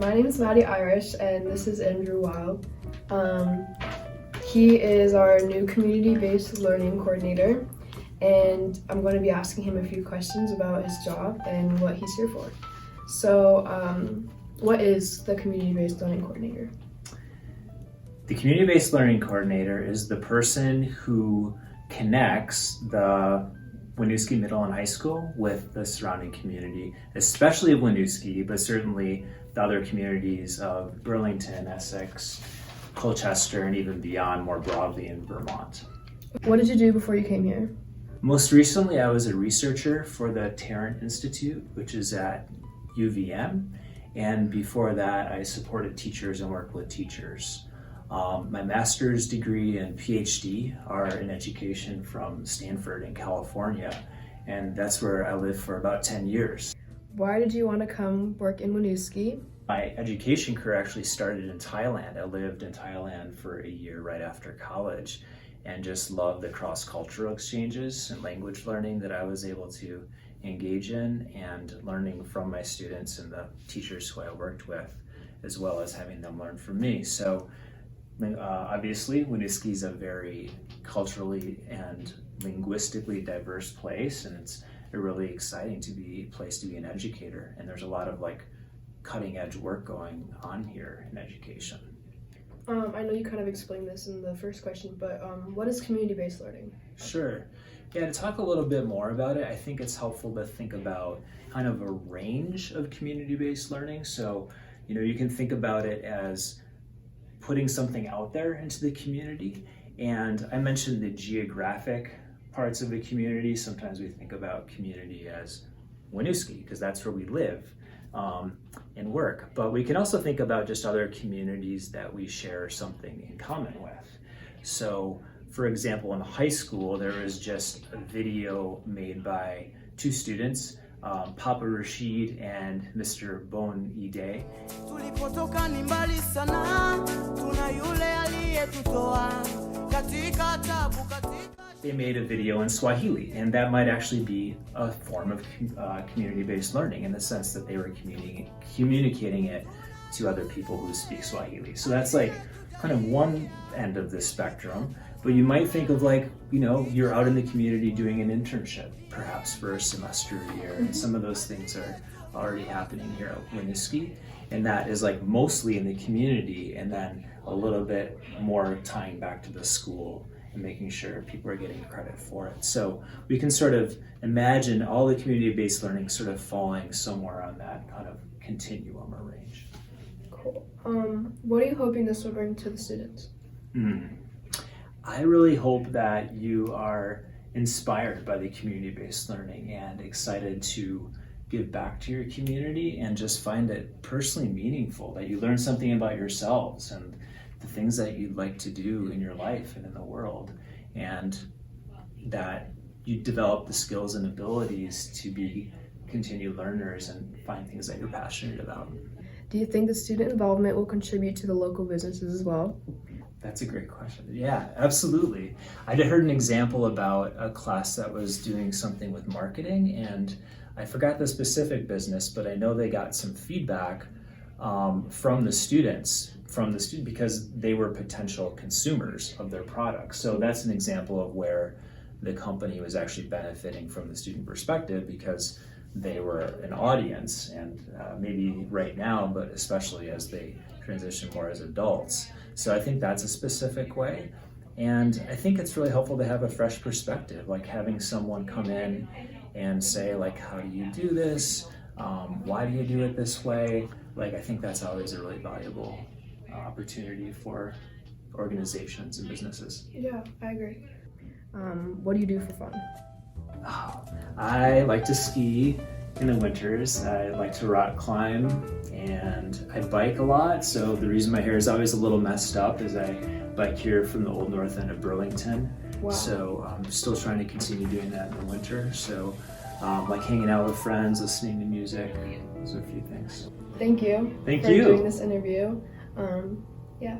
My name is Maddie Irish, and this is Andrew Wild. He is our new community-based learning coordinator, and I'm going to be asking him a few questions about his job and what he's here for. So, what is the community-based learning coordinator? The community-based learning coordinator is the person who connects the Winooski Middle and High School with the surrounding community, especially of Winooski, but certainly the other communities of Burlington, Essex, Colchester, and even beyond more broadly in Vermont. What did you do before you came here? Most recently, I was a researcher for the Tarrant Institute, which is at UVM. And before that, I supported teachers and worked with teachers. My master's degree and PhD are in education from Stanford in California, and that's where I lived for about 10 years. Why did you want to come work in Winooski? My education career actually started in Thailand. I lived in Thailand for a year right after college and just loved the cross-cultural exchanges and language learning that I was able to engage in, and learning from my students and the teachers who I worked with, as well as having them learn from me. So obviously, Winooski is a very culturally and linguistically diverse place, and it's a really exciting place to be an educator. And there's a lot of cutting edge work going on here in education. I know you kind of explained this in the first question, but what is community-based learning? Sure. Yeah, to talk a little bit more about it, I think it's helpful to think about kind of a range of community-based learning. So, you can think about it as putting something out there into the community. And I mentioned the geographic parts of the community. Sometimes we think about community as Winooski, because that's where we live and work. But we can also think about just other communities that we share something in common with. So, for example, in high school, there was just a video made by two students, Papa Rashid and Mr. Bon Ide. Tulipotoka ni mbali sana, tuna yule aliyetutoa katika tabu katika. They made a video in Swahili, and that might actually be a form of community-based learning in the sense that they were communicating it to other people who speak Swahili. So that's kind of one end of the spectrum. But you might think of you're out in the community doing an internship, perhaps for a semester a year, and some of those things are already happening here at Winooski, and that is mostly in the community, and then a little bit more tying back to the school and making sure people are getting credit for it. So we can sort of imagine all the community-based learning sort of falling somewhere on that kind of continuum or range. Cool. What are you hoping this will bring to the students? I really hope that you are inspired by the community-based learning and excited to give back to your community and just find it personally meaningful, that you learn something about yourselves and the things that you'd like to do in your life and in the world, and that you develop the skills and abilities to be continued learners and find things that you're passionate about. Do you think the student involvement will contribute to the local businesses as well? That's a great question. Yeah, absolutely. I heard an example about a class that was doing something with marketing, and I forgot the specific business, but I know they got some feedback from the students because they were potential consumers of their products. So that's an example of where the company was actually benefiting from the student perspective because they were an audience, and maybe right now, but especially as they transition more as adults. So I think that's a specific way. And I think it's really helpful to have a fresh perspective, having someone come in and say, how do you do this? Why do you do it this way? I think that's always a really valuable opportunity for organizations and businesses. Yeah, I agree. What do you do for fun? I like to ski in the winters. I like to rock climb, and I bike a lot. So the reason my hair is always a little messed up is I bike here from the old north end of Burlington. Wow. So I'm still trying to continue doing that in the winter. So hanging out with friends, listening to music, those are a few things. Thank you. Thank for you doing this interview. Yeah.